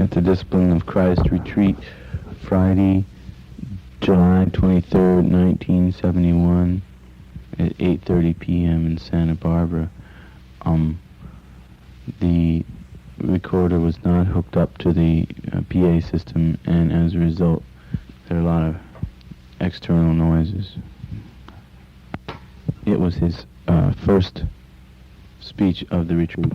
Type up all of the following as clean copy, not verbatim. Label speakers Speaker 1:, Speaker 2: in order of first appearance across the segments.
Speaker 1: at the Discipline of Christ retreat, Friday, July 23rd, 1971, at 8:30 p.m. in Santa Barbara. The recorder was not hooked up to the PA system, and as a result, there are a lot of external noises. It was his first speech of the retreat.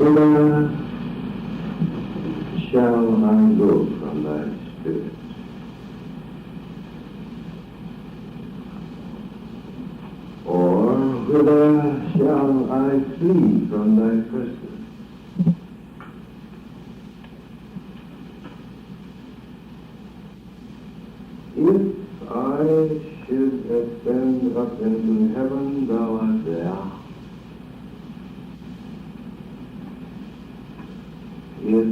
Speaker 2: Whither shall I go from thy spirit? Or whither shall I flee from thy presence? If I should ascend up into heaven, thou art there. If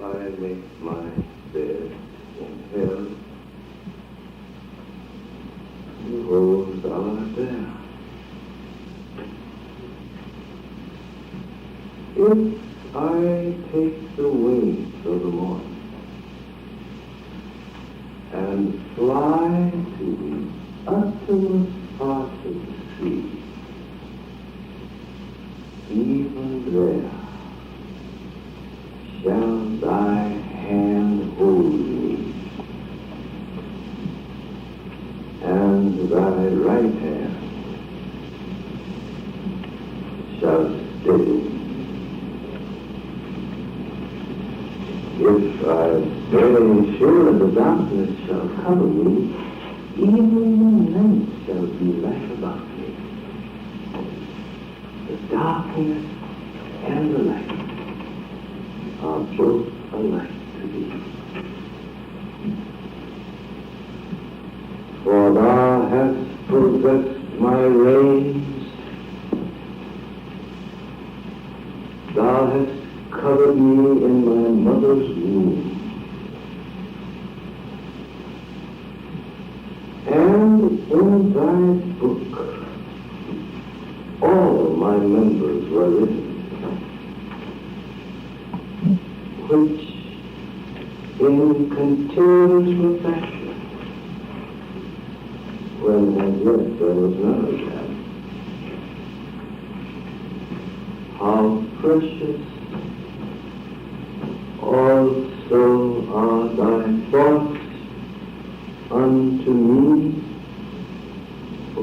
Speaker 2: I make my bed in hell, behold, thou art there. If I take the wings of the morning and fly to the uttermost part of the sea, even there shall thy hand hold me, and thy right hand shall steady me. If I say, sure the darkness shall cover me, even the night shall be light about me. The darkness and the light are both alike to thee. For thou hast possessed my reins, thou hast covered me in my mother's womb, and in thy book all my members were written, which in continuous perfection, when as yet there was none of them, how precious also are thy thoughts unto me, O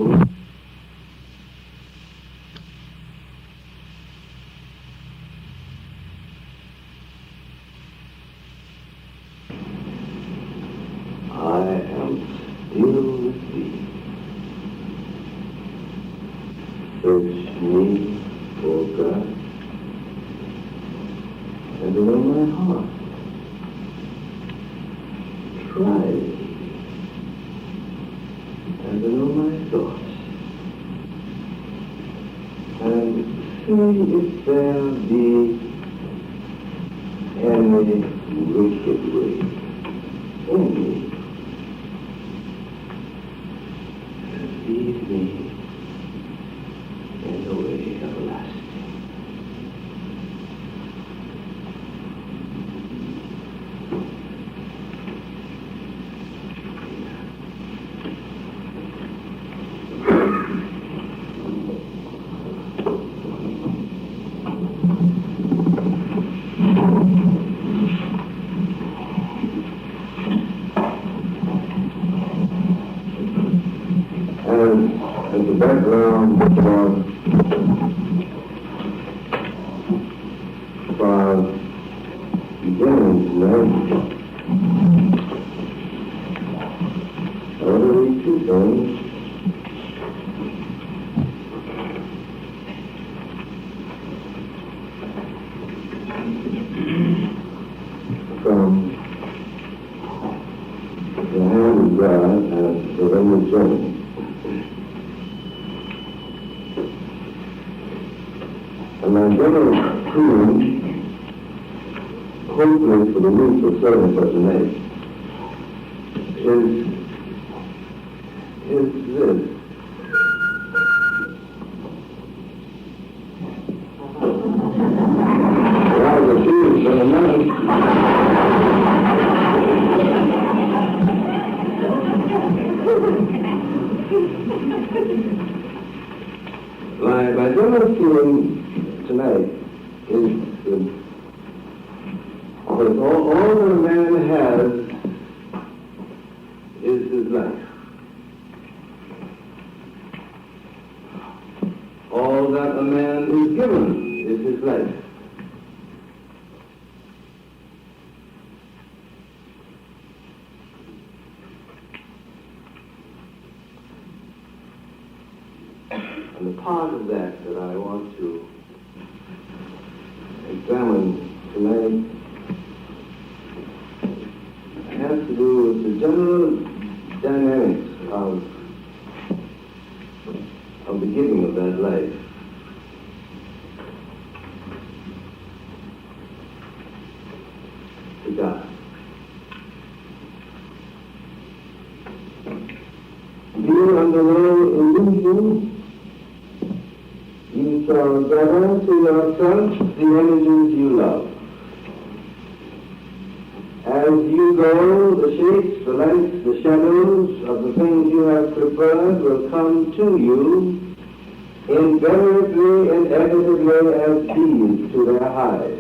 Speaker 2: search me, O God, and know my heart. Try me, and know my thoughts, and see if there be any wicked way in me, beginning tonight, I want to read two things. From the hand of God and the Roman Journal. And my general feeling, hopefully for the needs of service of tonight, is this. I was a feeling for the night. My general feeling tonight is that all that a man has is his life. All that a man is given is his life. And the part of that I want to examine tonight has to do with the general dynamics of the giving of that life. To God. Being under no illusion, you shall gather to yourself the energies you love. As you go, the shapes, the lights, the shadows of the things you have preferred will come to you invariably, inevitably as bees to their hive.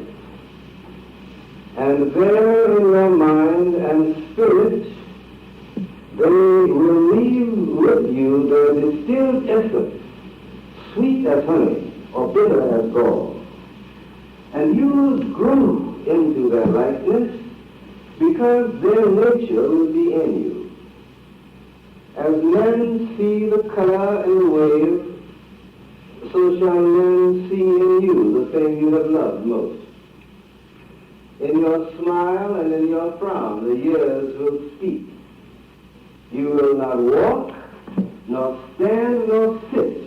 Speaker 2: And there in your mind and spirit, they will leave with you their distilled essence, sweet as honey or bitter as gall. And you will grow into their likeness because their nature will be in you. As men see the color in the wave, so shall men see in you the thing you have loved most. In your smile and in your frown, the years will speak. You will not walk, nor stand, nor sit,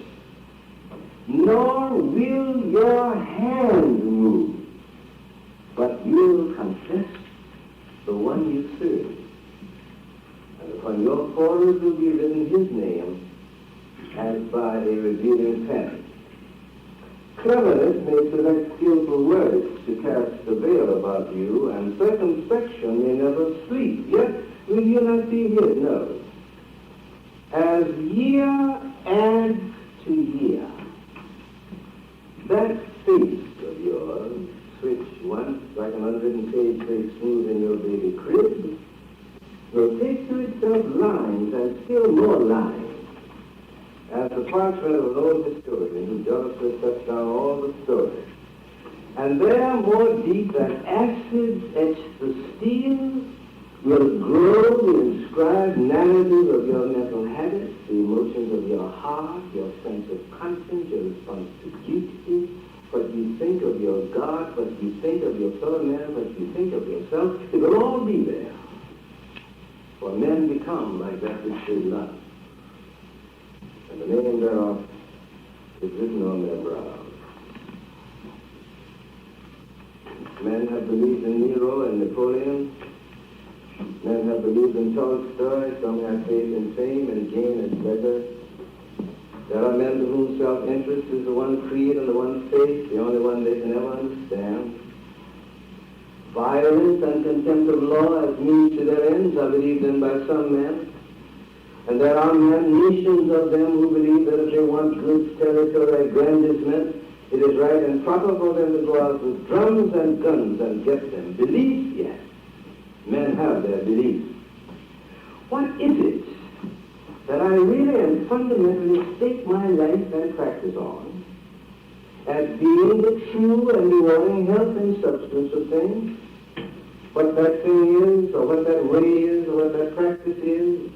Speaker 2: nor will your hand move, but you will confess the one you serve. And upon your forehead will be written his name as by a revealing pen. Cleverness may select skillful words to cast a veil about you, and circumspection may never sleep. Yet will you not be hid? No. As year adds to year, that face of yours, which once, like an unwritten page, lay smooth in your baby crib, will take to itself lines and still more lines, as the parchment of an old historian who jealously sets down all the stories. And there, more deep than acids etch the steel, will grow the inscribed narrative of your mental habits, the emotions of your heart, your sense of conscience, your response to duty, what you think of your God, what you think of your fellow man, what you think of yourself. It will all be there. For men become like that which they love. And the name thereof is written on their brows. Men have believed in Nero and Napoleon. Men have believed in Tolstoy. Some have faith in fame and gain and pleasure. There are men to whom self-interest is the one creed and the one faith, the only one they can ever understand. Violence and contempt of law as means to their ends are believed in by some men. And there are men, nations of them, who believe that if they want goods, territory, aggrandizement, it is right and proper for them to go out with drums and guns and get them. Beliefs, yes. Men have their beliefs. What is it that I really and fundamentally stake my life and practice on as being the true and rewarding health and substance of things? What that thing is, or what that way is, or what that practice is,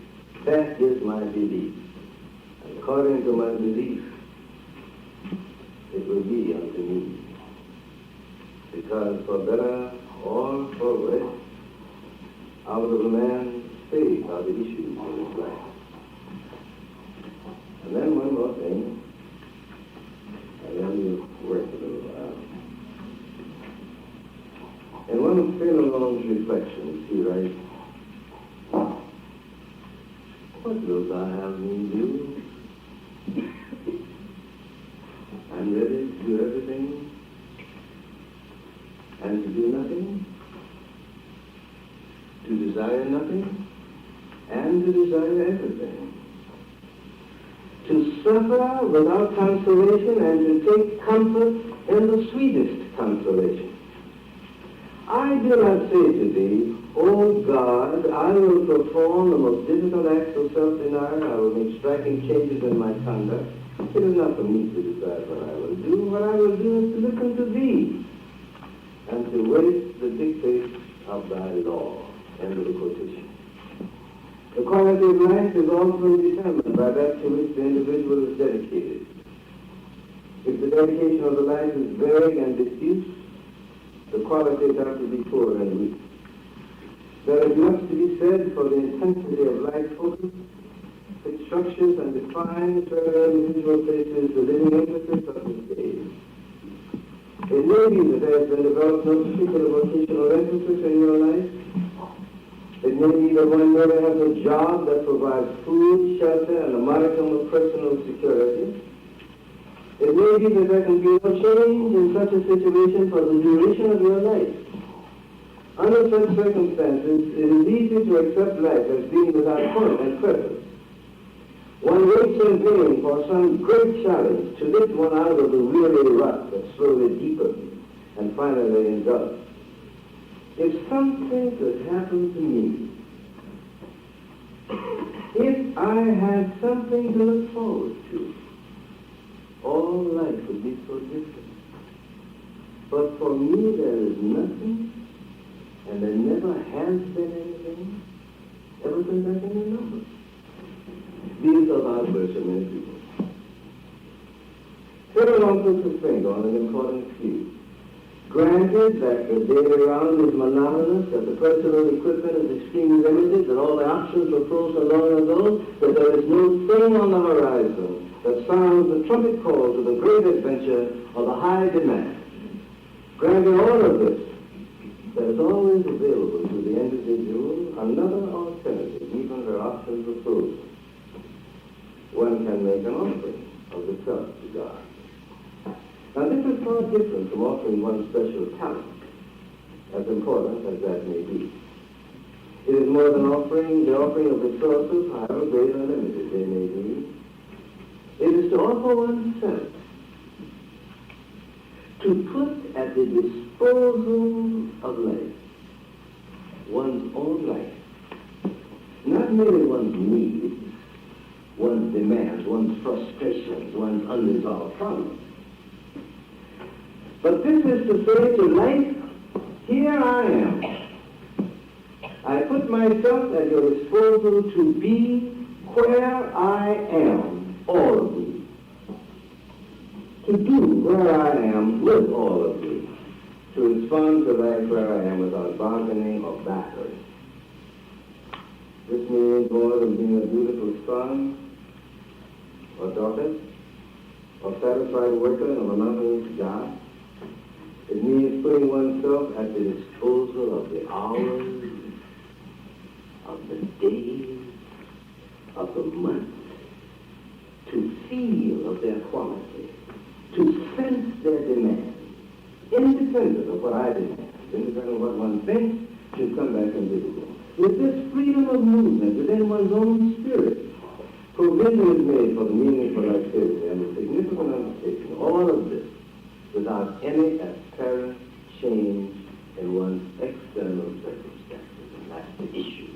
Speaker 2: that is my belief. And according to my belief, it will be unto me. Because for better or for worse, out of a man's faith are the issues of his life. And then one more thing, and then we'll work a little while. In one of Philon's reflections, he writes, "What wilt thou have me do? I'm ready to do everything and to do nothing, to desire nothing and to desire everything, to suffer without consolation and to take comfort in the sweetest consolation. I do not say to thee, O God, I will perform the most difficult acts of self-denial, I will make striking changes in my conduct. It is not for me to decide what I will do. What I will do is to listen to thee and to wait the dictates of thy law." End of the quotation. The quality of life is also determined by that to which the individual is dedicated. If the dedication of the life is vague and diffuse, the qualities have to be poor and weak. There is much to be said for the intensity of life focus. It structures and defines where the individual places the living emphasis of his days. It may be that there has been developed no particular vocational emphasis in your life. It may be that one never has a job that provides food, shelter, and a modicum of personal security. It may be that there can be no change in such a situation for the duration of your life. Under such circumstances, it is easy to accept life as being without point and purpose. One waits in vain for some great challenge to lift one out of the weary rut that slowly deepens and finally engulfs. If something could happen to me, if I had something to look forward to, all life would be so different. But for me, there is nothing, and there never has been anything, ever since I can remember. These are the outbursts of many people. Thurman puts his finger on an important view. Granted that the daily round is monotonous, that the personal equipment is extremely limited, that all the options were closed so long ago, that there is no thing on the horizon that sounds the trumpet call to the great adventure or the high demand. Granted all of this, there is always available to the individual another alternative, even where options are frozen. One can make an offering of the self to God. Now this is far different from offering one's special talent, as important as that may be. It is more than offering the offering of resources, however great or limited they may be. It is to offer oneself, to put at the disposal of life, one's own life. Not merely one's needs, one's demands, one's frustrations, one's unresolved problems. But this is to say to life, here I am. I put myself at your disposal to be where I am, all of me. To do where I am with all of me. To respond to life where I am without bargaining or battering. This means more than being a beautiful son or daughter, or satisfied worker in a monotonous job. It means putting oneself at the disposal of the hours, of the days, of the months, to feel of their quality, to sense their demands, independent of what I demand, independent of what one thinks, should come back invisible. With this freedom of movement within one's own spirit, provision is made for the meaningful activity and the significant undertaking, all of this without any apparent change in one's external circumstances, and that's the issue.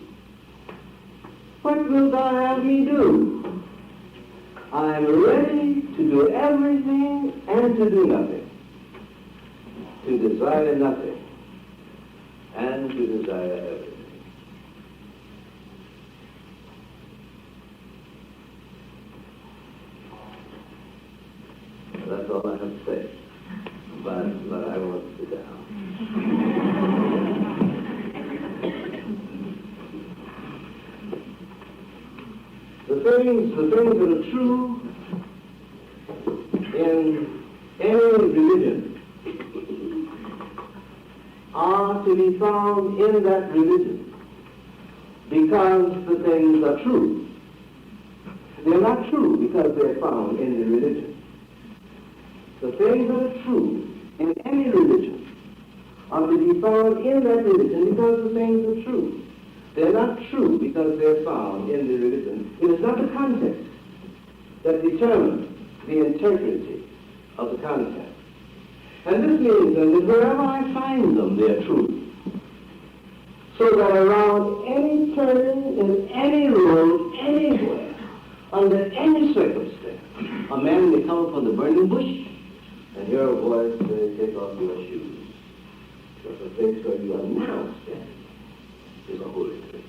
Speaker 2: What wilt thou have me do? I am ready to do everything and to do nothing, to desire nothing, and man to desire everything. That's all I have to say. But I won't sit down. The things that are true in any religion are to be found in that religion because the things are true. They're not true because they're found in the religion. The things that are true in any religion are to be found in that religion because the things are true. They're not true because they're found in the religion. It is not the context that determines the integrity of the content. And this means then that wherever I find them, they're true. So that around any turn, in any road, anywhere, under any circumstance, a man may come upon the burning bush and hear a voice say, take off your shoes. Because the place where you are now standing is a holy place.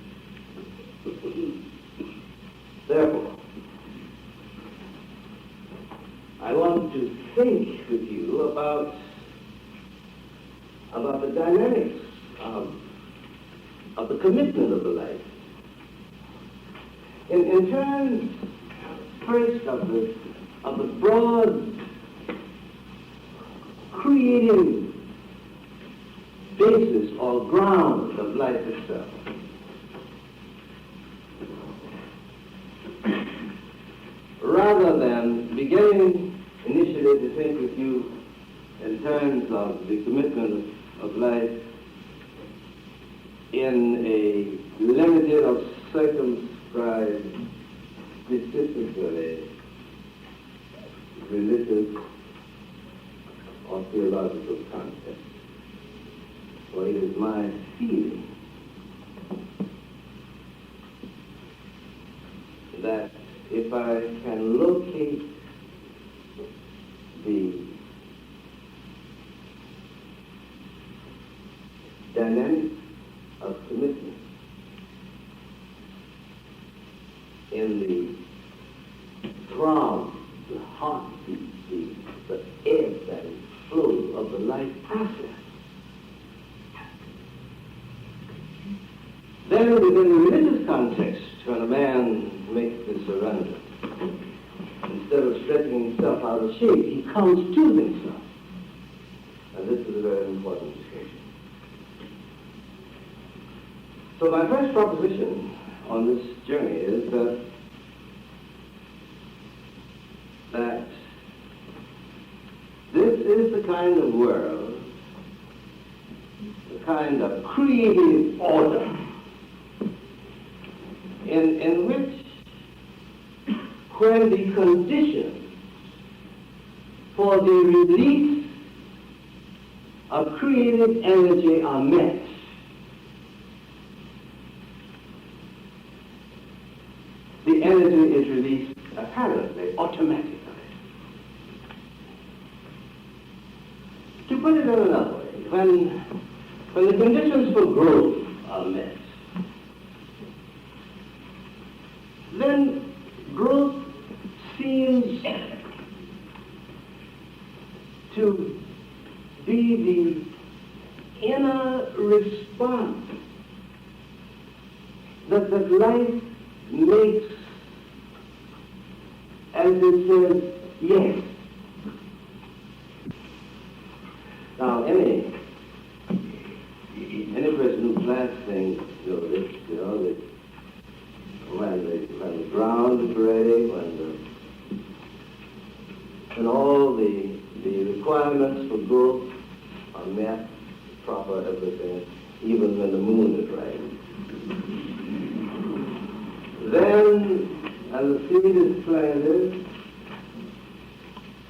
Speaker 2: Therefore, I want to think with you about the dynamics of the commitment of the life. In terms, first, of the broad creative basis or ground of life itself. Rather than beginning initially to think with you in terms of the commitment of life in a limited or circumscribed, specifically religious or theological context. For it is my feeling that if I can locate the dynamics of commitment in the throb, the heartbeat, the ebb and flow of the life process, then within the religious context, when a man makes the surrender, instead of stretching himself out of shape, he comes to himself. And this is a very important distinction. So my first proposition on this journey is that this is the kind of world, the kind of creative order in which, when the conditions for the release of creative energy are met, the energy is released apparently automatically. To put it in another way, when the conditions for growth are met, then growth seems to be the inner response that life makes as it says, yes. Now, any person who plants things, that when the ground is ready, when all the requirements for growth are met, proper everything, even when the moon is right, then, as the seed is planted,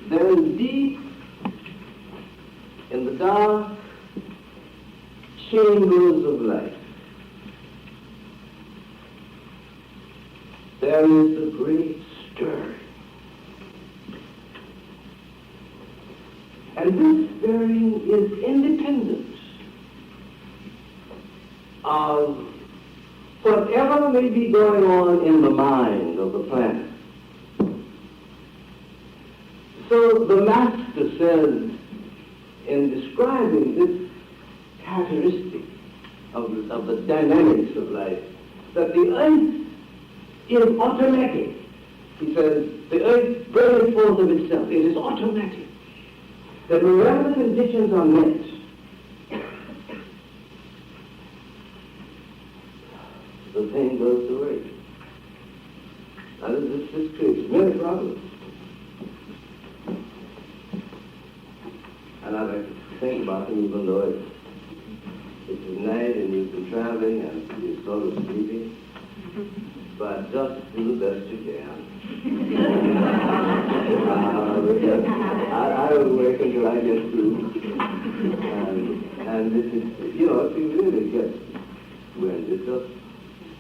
Speaker 2: then deep in the dark chambers of life, there is a great stirring. And this stirring is independent of whatever may be going on in the mind of the planet. So the master says, in describing this characteristic of the dynamics of life, that the earth is automatic. He says, the earth brings forth of itself. It is automatic. That wherever the conditions are met, the thing goes to work. Now this creates many problems. And I like to think about them even though it's night and you've been traveling and you're sort of sleepy. But just do the best you can. I will wait until I get through. And this is, you know, if you really get wind, it just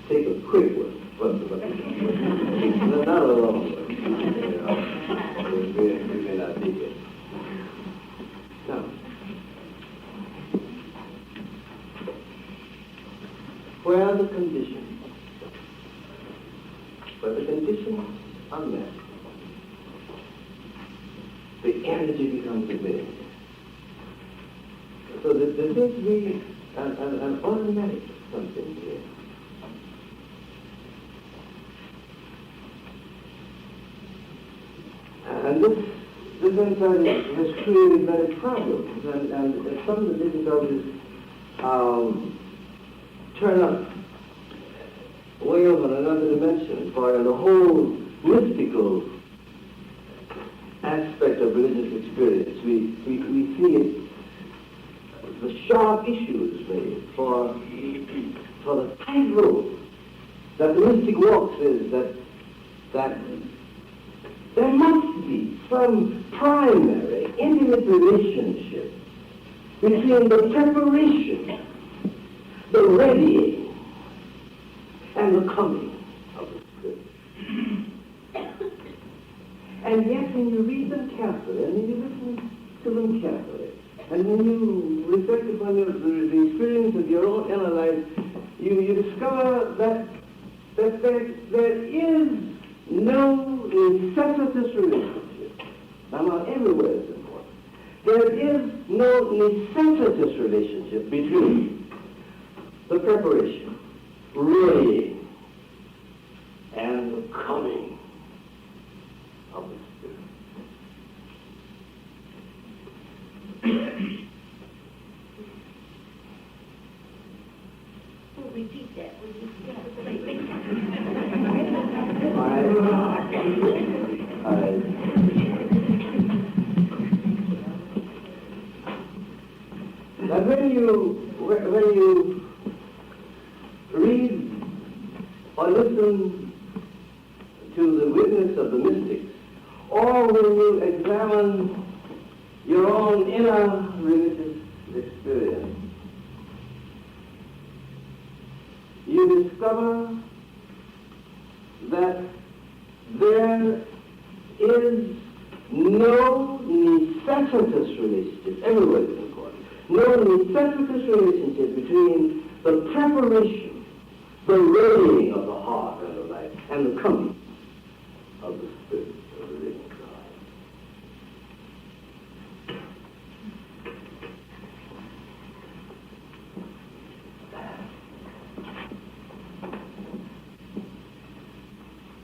Speaker 2: take a quick one. But not a long one. You know, we may not take it. Now, where the conditions are met, the energy becomes available. So there seems to be an automatic something here. And this insight has created many problems, and some of the difficulties turn up way over another dimension, for in the whole mystical aspect of religious experience, we see it, the sharp issues made for the tightrope that the mystic walks is that there must be some primary, intimate relationship between the preparation, the readying, and the coming of the Spirit. And yet when you read them carefully, and when you listen to them carefully, and when you reflect upon the experience of your own inner life, you discover that there is no necessitous relationship. Now, not everywhere is important. There is no necessitous relationship between the preparation, readying, and the coming of the Spirit.
Speaker 3: We'll repeat that.
Speaker 2: That when you read or listen to the witness of the mystics, or when you examine your own inner religious experience, you discover that there is no necessitous relationship, everywhere is important, no necessitous relationship between the preparation, the readying of the heart and the life, and the coming of the Spirit of the living God.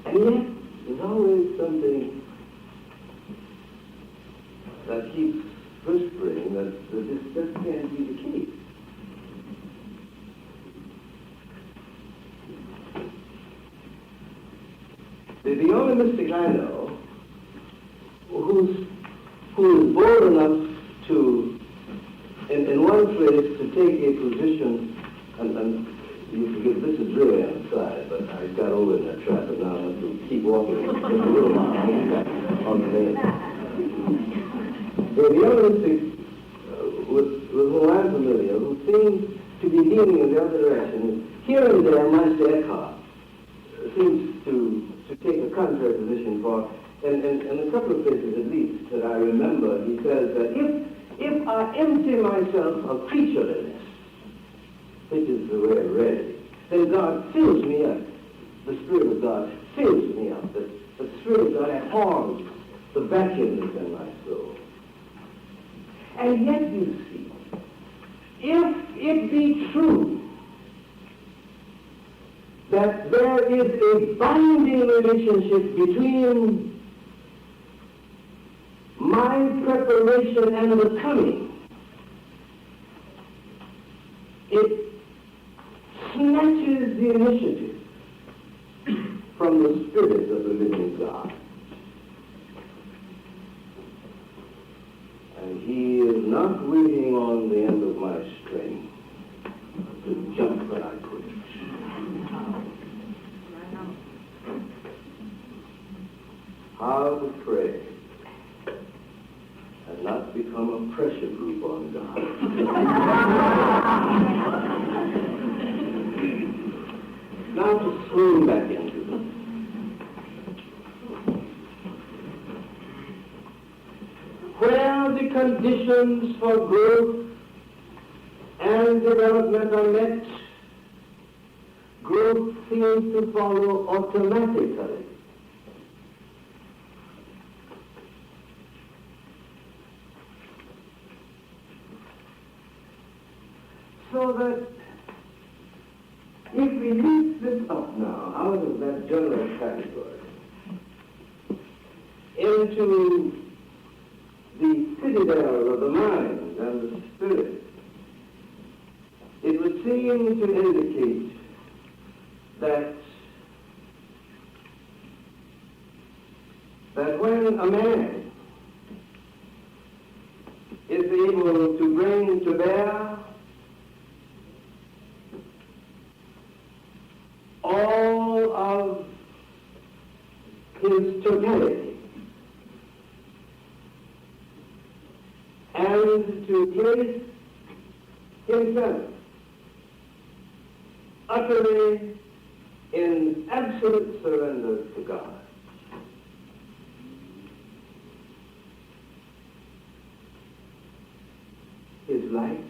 Speaker 2: And yet, there's always something that keeps whispering that this just can't be the case. The only mystic I know who is bold enough to, in one place, to take a position, and you forget, this is really on the side, but I got over in that traffic now, I have to keep walking just a little while on the lane. The other mystic with whom I'm familiar, who seems to be leaning in the other direction, here and there, Meister Eckhart seems to take a contrary position for, and in a couple of places at least that I remember, he says that if I empty myself of creatureliness which is the way I read it, then God fills me up. The Spirit of God fills me up. The Spirit of God abhors the vacuum that's in my soul. And yet, you see, if it be true that there is a binding relationship between my preparation and the coming, it snatches the initiative from the Spirit of the living God. And he is not waiting on the end of my string to jump when I put it. How to pray and not become a pressure group on God. Now to swing back into this. Where the conditions for growth and development are met, growth seems to follow automatically. So that if we lift this up now out of that general category into the citadel of the mind and the spirit, it would seem to indicate that when a man is able to bring to bear all of his totality and to place himself utterly in absolute surrender to God, his life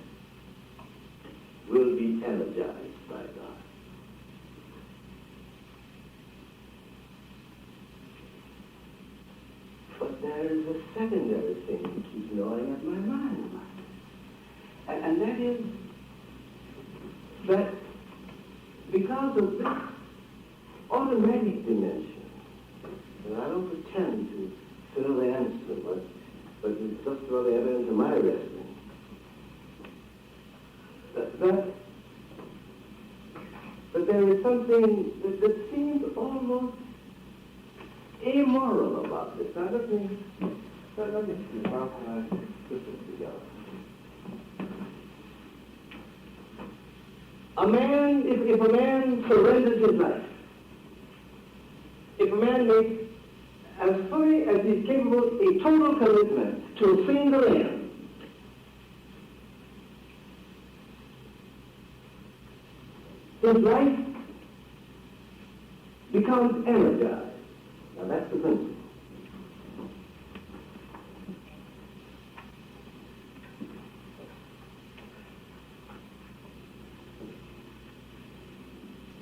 Speaker 2: will be energized by God. But there is a secondary thing that keeps gnawing at my mind. And that is that because of this automatic dimension, and I don't pretend to know the answer, but it's just really evident to my wrestling, that there is something that seems almost amoral about this. Now let me see how can I put this together. A man, if a man surrenders his life, if a man makes as fully as he's capable a total commitment to a single end, his life becomes energized. Now that's the principle.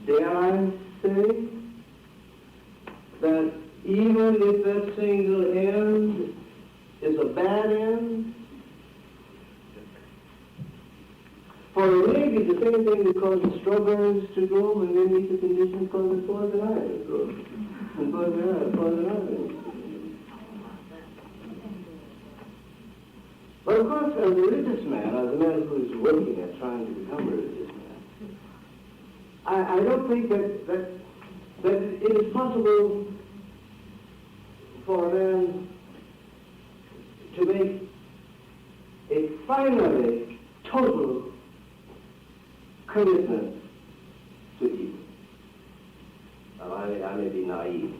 Speaker 2: Dare I say that even if that single end is a bad end, for it may be the same thing that causes strawberries to grow and then meet the conditions causes poison ivy to grow. And poison ivy. But of course, as a religious man, as a man who is working at trying to become a religious man, I don't think that it is possible for a man to make a finally total commitment to evil. Now, I may be naive,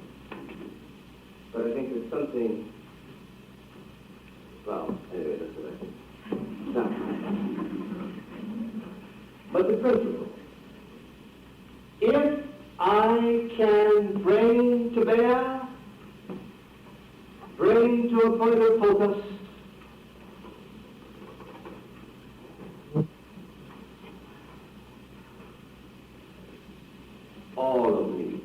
Speaker 2: but I think there's something, well, anyway, that's what I think. Now, but the principle, if I can bring to bear, bring to a point of focus all of me.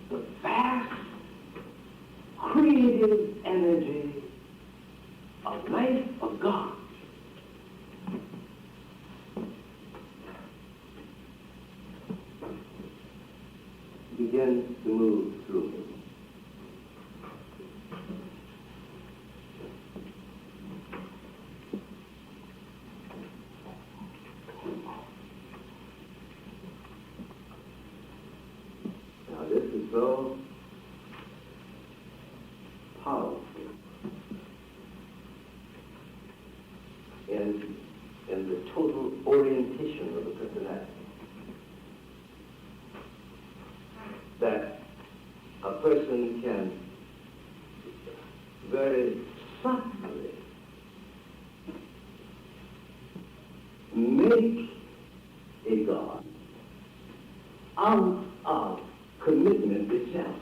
Speaker 2: The vast creative energy of life of God begins to move through me. Now this is so powerful in the total orientation of the personality that a person can very subtly make a God out of commitment itself.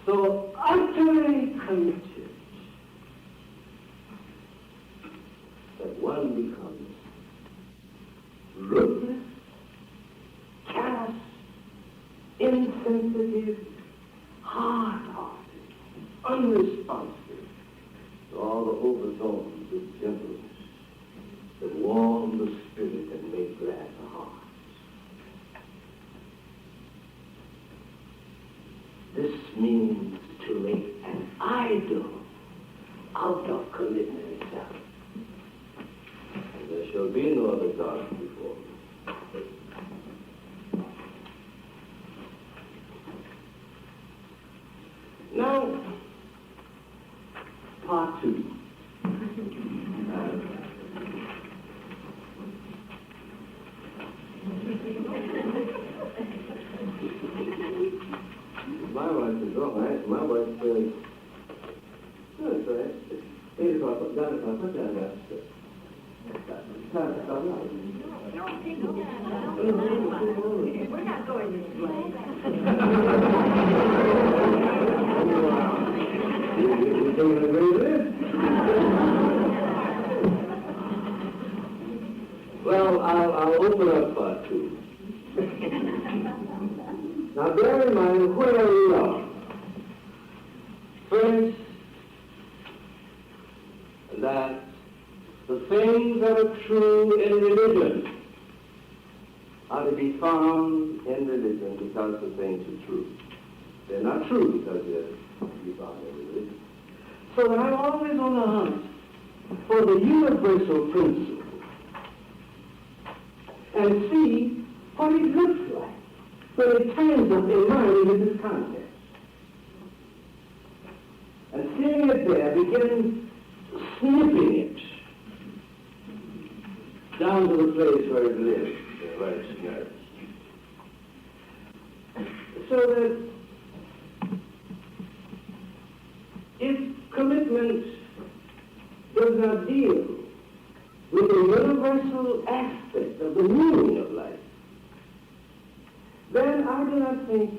Speaker 2: So utterly committed that one becomes ruthless, callous, insensitive, hard-hearted, unresponsive to all the overtones of gentleness that warm the spirit and make glad the heart. This means to make an idol out of commitment itself. And there shall be no other God before me. Now, part two. My wife is all right. My wife says, no, it's all right. It's 8 o'clock, down o'clock, what's that about? Time to stop now.
Speaker 3: We're not going this way.
Speaker 2: You're taking a great risk. Well, I'll open up part two. Now bear in mind where we are. First, that the things that are true in religion are to be found in religion because the things are true. They're not true because they're to be found in religion. So that I'm always on the hunt for the universal principle and see what it looks like when it turns up in mind in this context. And seeing it there, begin snipping it down to the place where it lives, where it's nourished. So that if commitment does not deal with the universal aspect of the meaning of life, then I do not think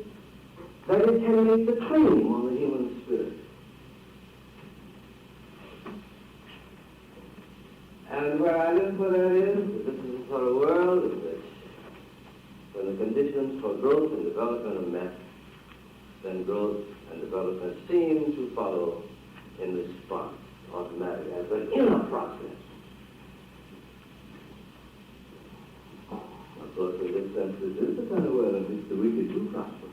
Speaker 2: that it can make the claim on the human spirit. And where I live for that is, this is the sort of world in which, when the conditions for growth and development are met, then growth and development seem to follow in response automatically as an inner process. Of course, in this sense, this is the kind of world in which the wicked do prosper.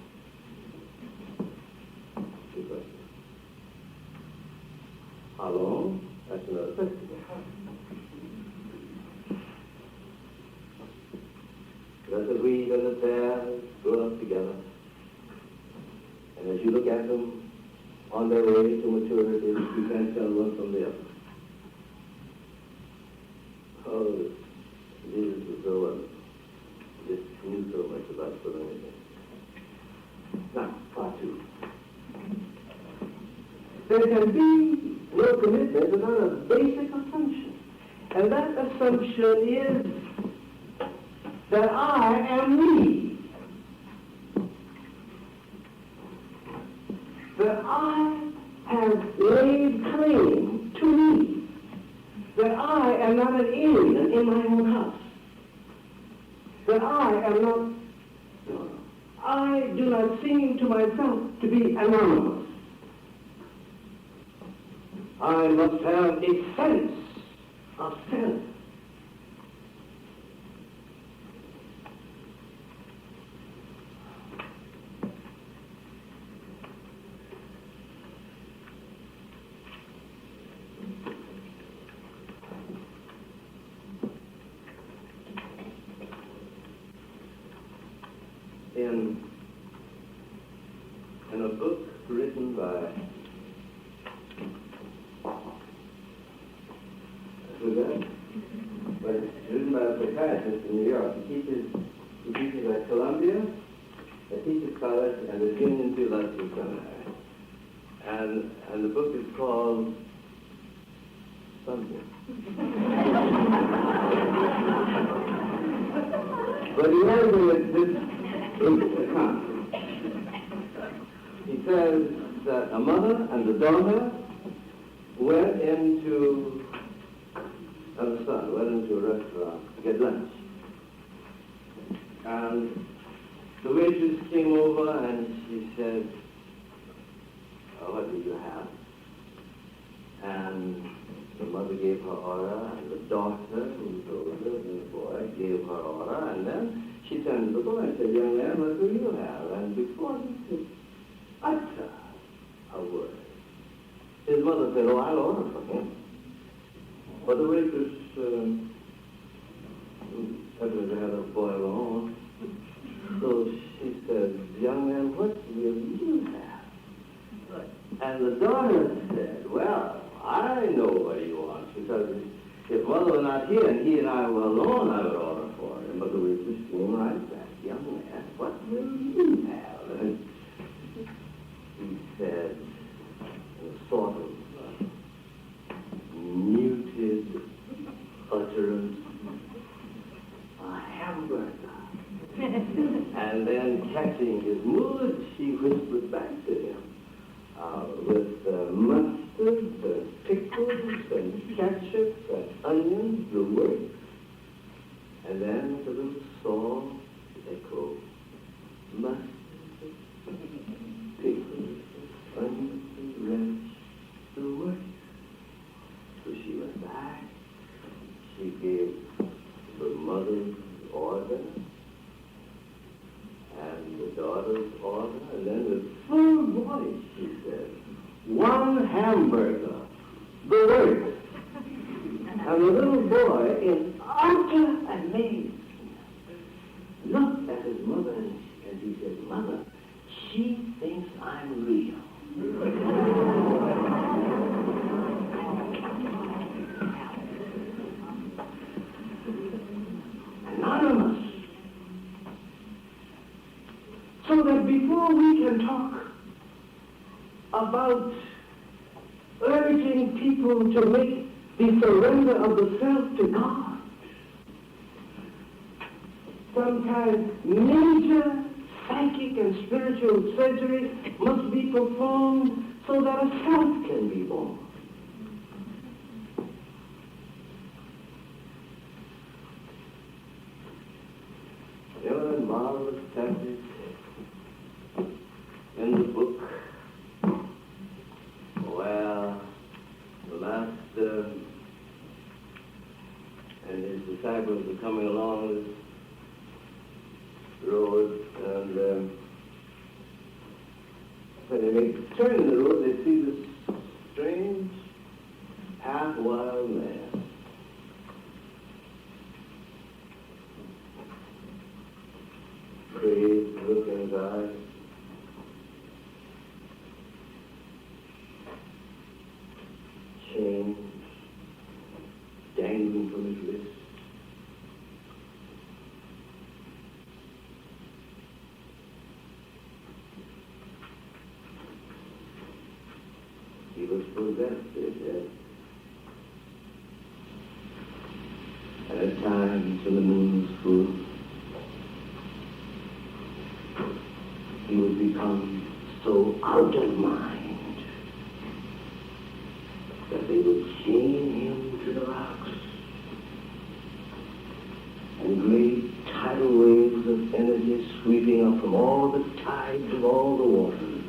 Speaker 2: How long? That's another question. Let the wheat and the tares grow up together. And as you look at them on their way to maturity, you can't tell one from the other. Oh, Jesus was so wonderful. Just knew so much about so many things. Now, part two. There can be no commitment without a basic assumption. And that assumption is that I am me. that I have laid claim to me, that I am not an alien in my own house, that I do not seem to myself to be anonymous. I must have a sense of self. In a book written by written by a psychiatrist in New York. He teaches at Columbia, at Teachers College, and the Union Theological Seminary. And the book is called something. But he has this account. He says that a mother and a daughter went into a restaurant to get lunch. And the waitress came over and she said, what did you have? And the mother gave her order, and the daughter, who was older than the boy, gave her order, and then she turned to the boy and said, young man, what do you have? And before he could utter a word, his mother said, oh, I'll order for him. But the waitress evidently had a boy of her own. So she said, young man, what will you have? And the daughter said, well, I know what he wants, because if mother were not here and he and I were alone, I would order for him. But the waitress came right back, young man, what will you have? And he said, in a sort of muted utterance, a hamburger. And then, catching his mood, she whispered back to him, with mustard and pickles and ketchup and onions, the works. And then with a little song, echo, mustard, pickles, onions, and relish, the works. So she went back. She gave the mother's order and the daughter's order, and then with full voice she said, one hamburger, the works. And the little boy, in utter amazement, looked at his mother and he said, Mother, she thinks I'm real. Anonymous. So that before we can talk about urging people to make the surrender of the self to God, some kind of major psychic and spiritual surgery must be performed so that a self can be born. There are marvelous passages in the book where the Master and his disciples are coming along this road, and when they make a turn in the road, they see this strange, half-wild man. Crazed look in his eyes. Chains dangling from his wrists. He was possessed, they said. And at times, when the moon was full, he would become so out of mind tides of all the waters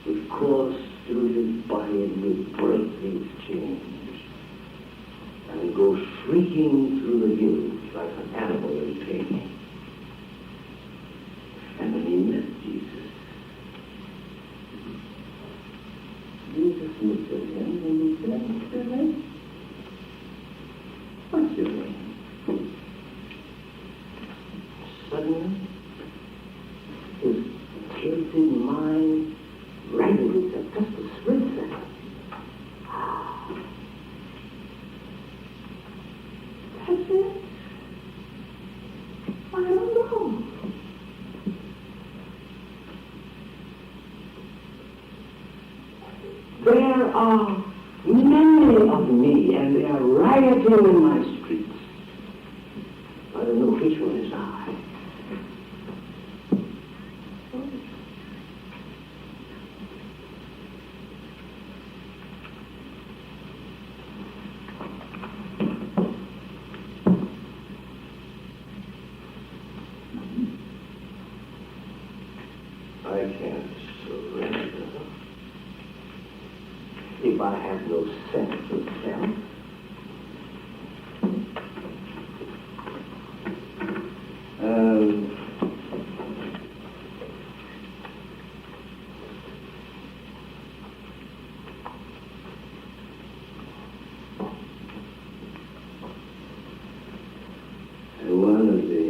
Speaker 2: would course through his body and would break these chains and go shrieking through the hills like an animal in pain. And when he met Jesus, Jesus looked at him and he said, "Thurman, what's your name?" Suddenly, his tilted mind righted itself just a split second. That's it. I don't know. There are many of me, and they are rioting in my streets. I don't know which one is I. I can't surrender if I have no sense of self. One of the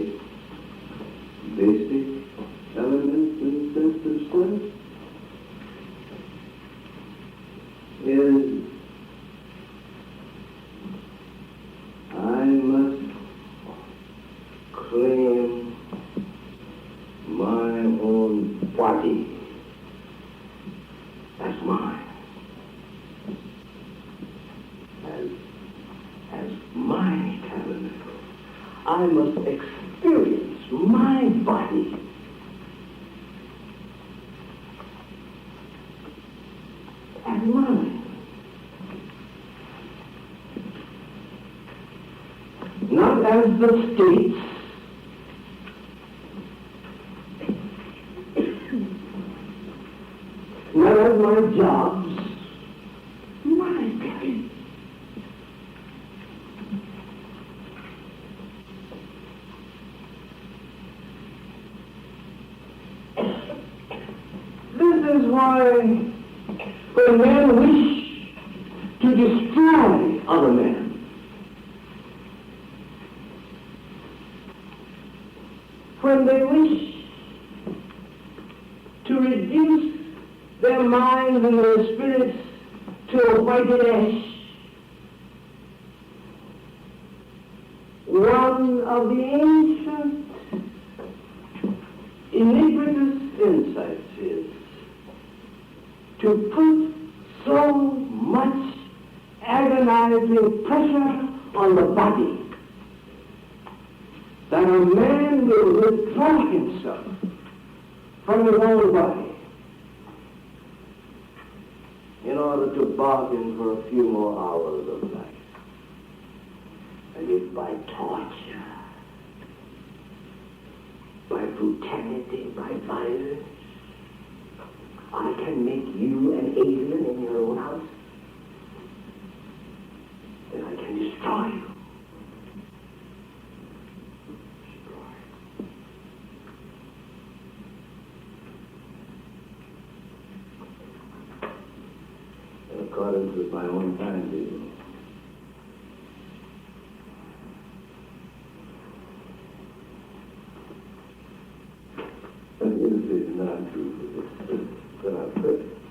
Speaker 2: basic elements in sense of self is I must claim my own body as mine, as my tabernacle. I must experience my body as mine. Not as the state's, not as my job's, my body. This is why when men wish to destroy other men, when they wish to reduce their minds and their spirits to a whited ash, one of the ancient iniquitous insights is to put so much agonizing pressure on the body that a man will withdraw himself from his own body in order to bargain for a few more hours of life. And if by torture, by brutality, by violence, I can make you an alien in your own house, then I can destroy you. In accordance with my own timetable. And this is not true for this, but I've heard it.